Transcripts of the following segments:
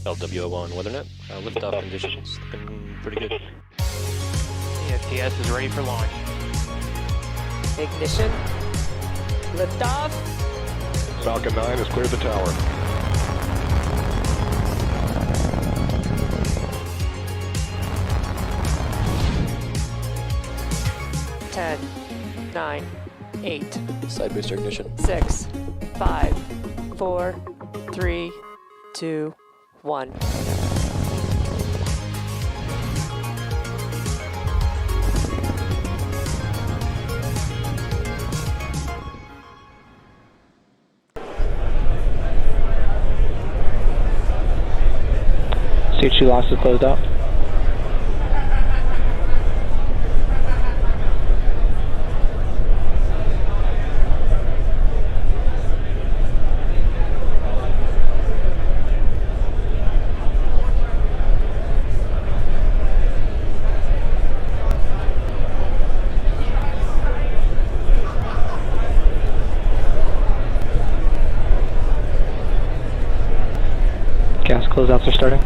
LWO1 WeatherNet. Liftoff conditions looking pretty good. ESTS is ready for launch. Ignition. Liftoff. Falcon 9 has cleared the tower. Ten, 9, 8, Side booster ignition. 6, 5, 4, 3, 2, 1. CH2 loss is closed out. Gas closeouts are starting.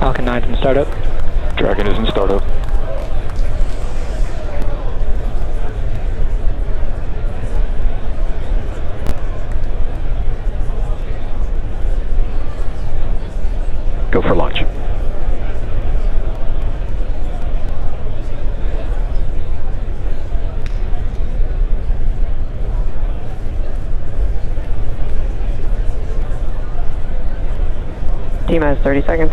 Falcon 9's in startup. Dragon is in startup. Go for launch. T-minus 30 seconds.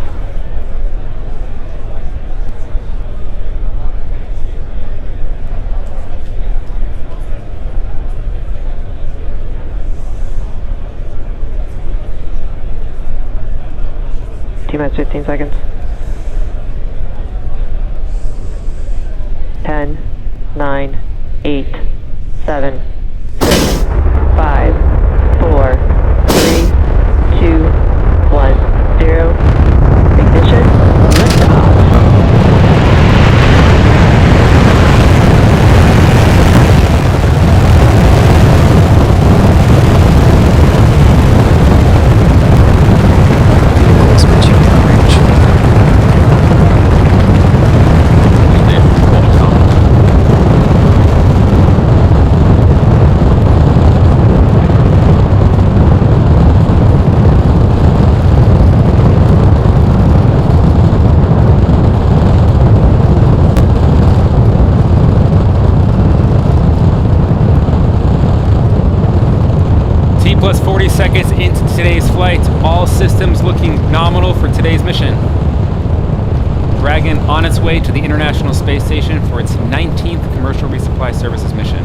T-minus 15 seconds. 10, 9, 8, 7, 6, 5, 4, 3, 2, 1, 0. Ignition, liftoff. Plus 40 seconds into today's flight. All systems looking nominal for today's mission. Dragon on its way to the International Space Station for its 19th Commercial Resupply Services mission.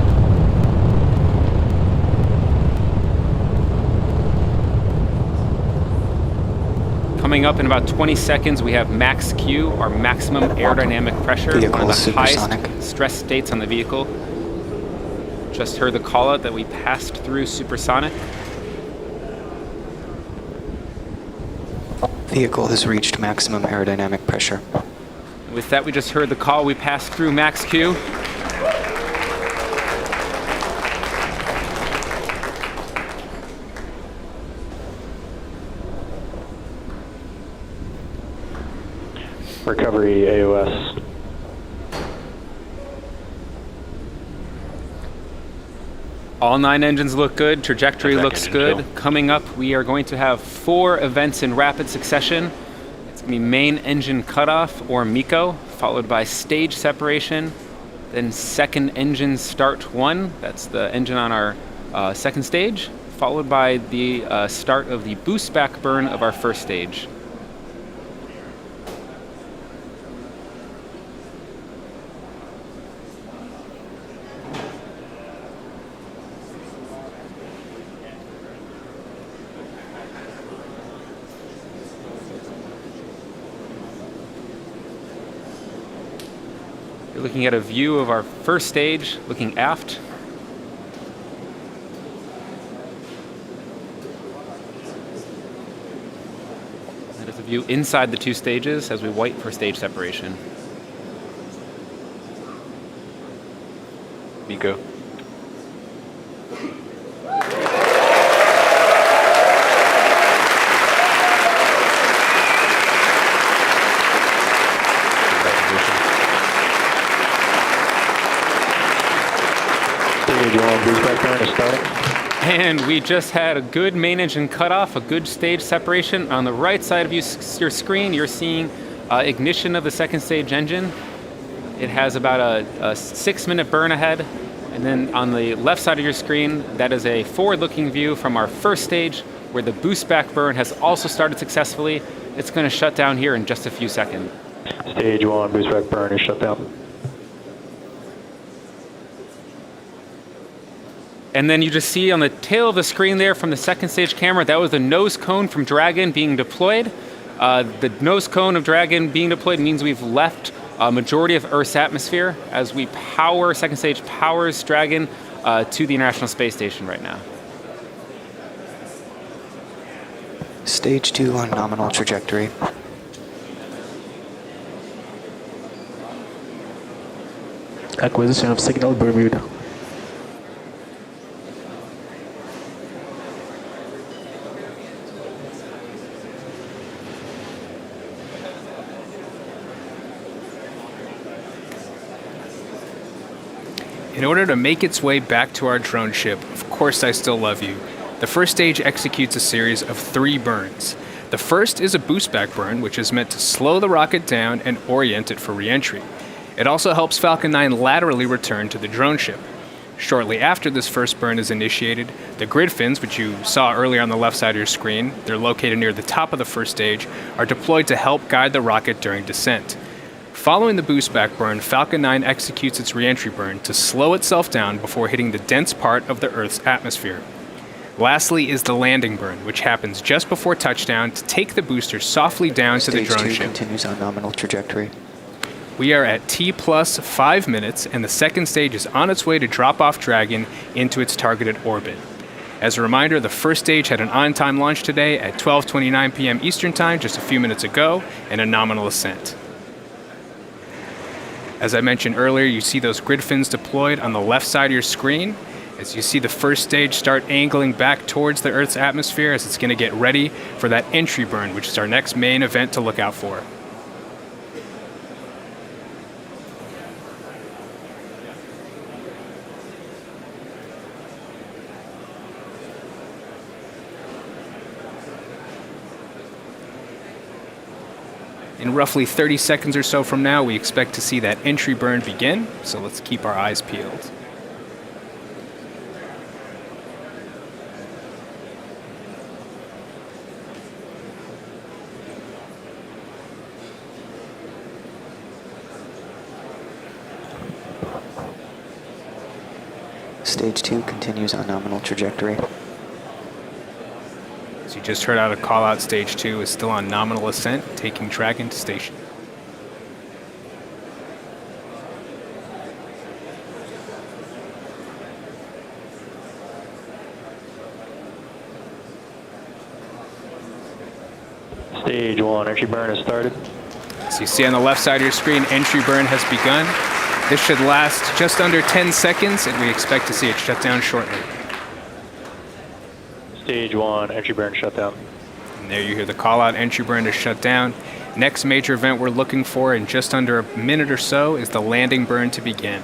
Coming up in about 20 seconds, we have max Q, our maximum aerodynamic pressure, one of the highest stress states on the vehicle. Just heard the call out that we passed through supersonic. Vehicle has reached maximum aerodynamic pressure. With that, we just heard the call. We passed through max Q. Recovery AOS. All 9 engines look good. Trajectory looks good. Coming up, we are going to have 4 events in rapid succession. It's going to be main engine cutoff, or MECO, followed by stage separation, then second engine start 1. That's the engine on our second stage, followed by the start of the boost back burn of our first stage. You're looking at a view of our first stage, looking aft. That is a view inside the two stages as we wait for stage separation. MECO. Stage 1, boost burn is starting. And we just had a good main engine cutoff, a good stage separation. On the right side of your screen, you're seeing ignition of the second stage engine. It has about a 6-minute burn ahead. And then on the left side of your screen, that is a forward-looking view from our first stage where the boost back burn has also started successfully. It's going to shut down here in just a few seconds. Stage 1, boost back burn is shut down. And then you just see on the tail of the screen there from the second stage camera, that was the nose cone from Dragon being deployed. The nose cone of Dragon being deployed means we've left a majority of Earth's atmosphere as we power, second stage powers Dragon to the International Space Station right now. Stage 2 on nominal trajectory. Acquisition of signal Bermuda. In order to make its way back to our drone ship, Of Course I Still Love You, the first stage executes a series of 3 burns. The first is a boost back burn, which is meant to slow the rocket down and orient it for re-entry. It also helps Falcon 9 laterally return to the drone ship. Shortly after this first burn is initiated, the grid fins, which you saw earlier on the left side of your screen, they're located near the top of the first stage, are deployed to help guide the rocket during descent. Following the boost back burn, Falcon 9 executes its re-entry burn to slow itself down before hitting the dense part of the Earth's atmosphere. Lastly is the landing burn, which happens just before touchdown to take the booster softly down to the drone Stage 2 ship. continues on nominal trajectory. We are at T plus 5 minutes, and the second stage is on its way to drop off Dragon into its targeted orbit. As a reminder, the first stage had an on-time launch today at 12:29 p.m. Eastern Time, just a few minutes ago, and a nominal ascent. As I mentioned earlier, you see those grid fins deployed on the left side of your screen. As you see the first stage start angling back towards the Earth's atmosphere as it's going to get ready for that entry burn, which is our next main event to look out for. In roughly 30 seconds or so from now, we expect to see that entry burn begin, so let's keep our eyes peeled. Stage 2 continues on nominal trajectory. As you just heard out a call out, stage 2 is still on nominal ascent, taking Dragon to station. Stage 1, entry burn has started. As you see on the left side of your screen, entry burn has begun. This should last just under 10 seconds, and we expect to see it shut down shortly. Stage 1, entry burn shut down. And there you hear the call out, entry burn is shut down. Next major event we're looking for in just under a minute or so is the landing burn to begin.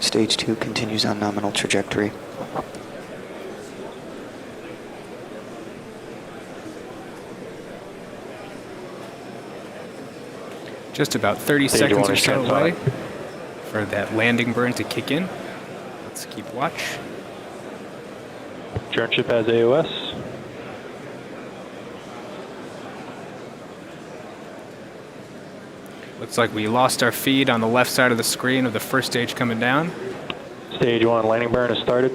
Stage 2 continues on nominal trajectory. Just about 30 Stage seconds 1 or is so transonic. away for that landing burn to kick in. Let's keep watch. Drone ship has AOS. Looks like we lost our feed on the left side of the screen of the first stage coming down. Stage 1 landing burn has started.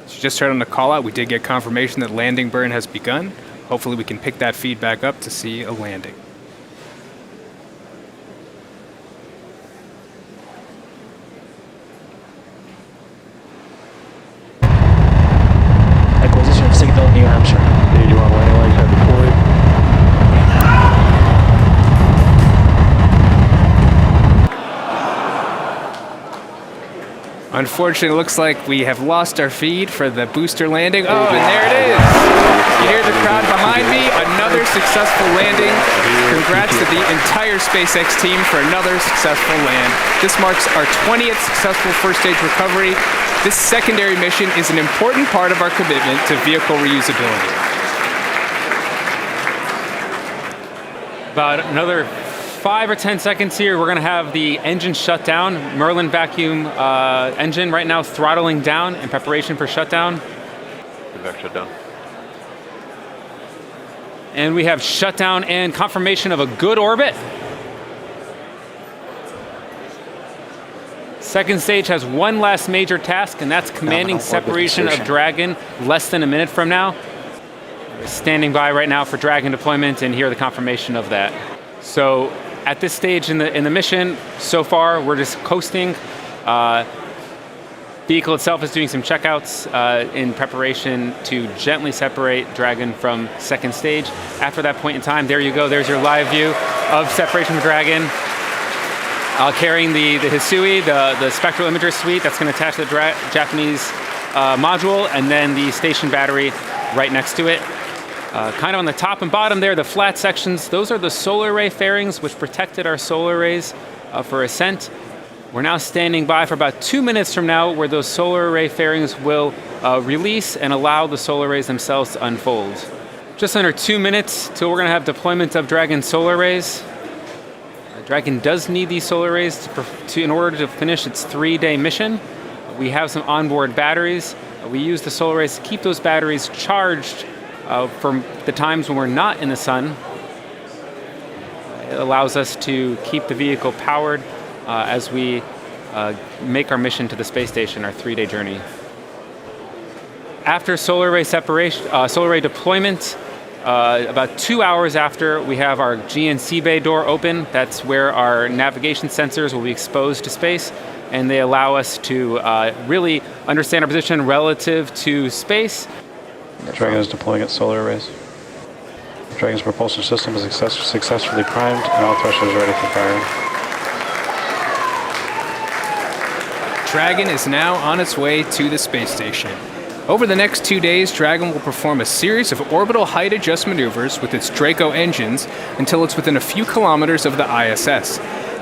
As you just heard on the call out, we did get confirmation that landing burn has begun. Hopefully we can pick that feedback up to see a landing. Acquisition of signal New Hampshire. Stage 1 landing legs have deployed. Unfortunately, it looks like we have lost our feed for the booster landing. Oh, and there it is. You hear the crowd behind me. Another successful landing. Congrats to the entire SpaceX team for another successful land. This marks our 20th successful first stage recovery. This secondary mission is an important part of our commitment to vehicle reusability. About another 5 or 10 seconds here, we're going to have the engine shut down. Merlin vacuum engine right now throttling down in preparation for shutdown. Shutdown. And we have shutdown and confirmation of a good orbit. Second stage has one last major task, and that's commanding separation of Dragon less than a minute from now. We're standing by right now for Dragon deployment, and here are the confirmation of that. So at this stage in the mission, so far we're just coasting. Vehicle itself is doing some checkouts in preparation to gently separate Dragon from second stage. After that point in time, there you go. There's your live view of separation from Dragon. Carrying the Hisui, the spectral imager suite that's going to attach to the Japanese module, and then the station battery right next to it. Kind of on the top and bottom there, the flat sections, those are the solar array fairings which protected our solar arrays for ascent. We're now standing by for about 2 minutes from now where those solar array fairings will release and allow the solar arrays themselves to unfold. Just under 2 minutes till we're going to have deployment of Dragon solar arrays. Dragon does need these solar arrays in order to finish its 3-day mission. We have some onboard batteries. We use the solar arrays to keep those batteries charged from the times when we're not in the sun. It allows us to keep the vehicle powered as we make our mission to the space station, our 3-day journey. After solar array separation, solar array deployment, about 2 hours after, we have our GNC bay door open. That's where our navigation sensors will be exposed to space, and they allow us to really understand our position relative to space. Dragon is deploying its solar arrays. Dragon's propulsion system is successfully primed, and all thrusters are ready for firing. Dragon is now on its way to the space station. Over the next 2 days, Dragon will perform a series of orbital height adjust maneuvers with its Draco engines until it's within a few kilometers of the ISS.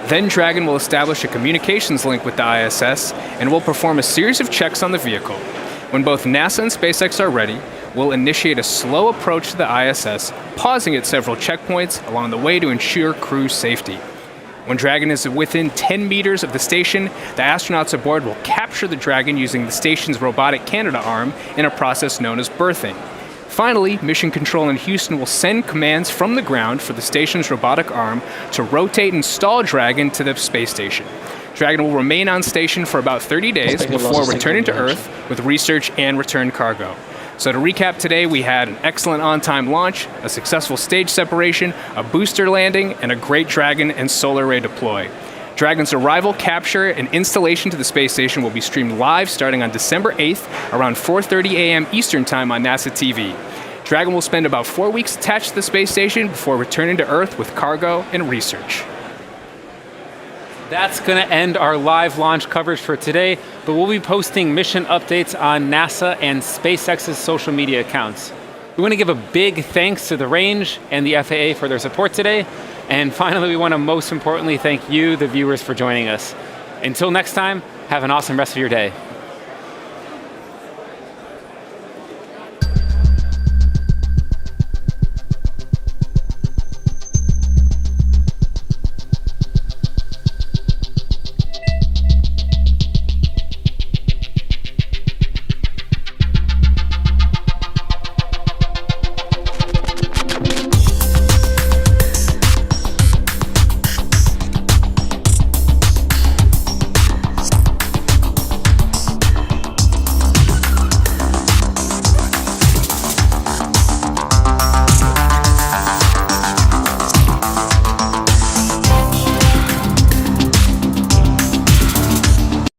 Then Dragon will establish a communications link with the ISS and will perform a series of checks on the vehicle. When both NASA and SpaceX are ready, we'll initiate a slow approach to the ISS, pausing at several checkpoints along the way to ensure crew safety. When Dragon is within 10 meters of the station, the astronauts aboard will capture the Dragon using the station's robotic Canada arm in a process known as berthing. Finally, Mission Control in Houston will send commands from the ground for the station's robotic arm to rotate and stall Dragon to the space station. Dragon will remain on station for about 30 days before returning to Earth with research and return cargo. So to recap today, we had an excellent on-time launch, a successful stage separation, a booster landing, and a great Dragon and solar array deploy. Dragon's arrival, capture, and installation to the space station will be streamed live starting on December 8th around 4:30 a.m. Eastern Time on NASA TV. Dragon will spend about 4 weeks attached to the space station before returning to Earth with cargo and research. That's going to end our live launch coverage for today, but we'll be posting mission updates on NASA and SpaceX's social media accounts. We want to give a big thanks to the range and the FAA for their support today. And finally, we want to most importantly thank you, the viewers, for joining us. Until next time, have an awesome rest of your day.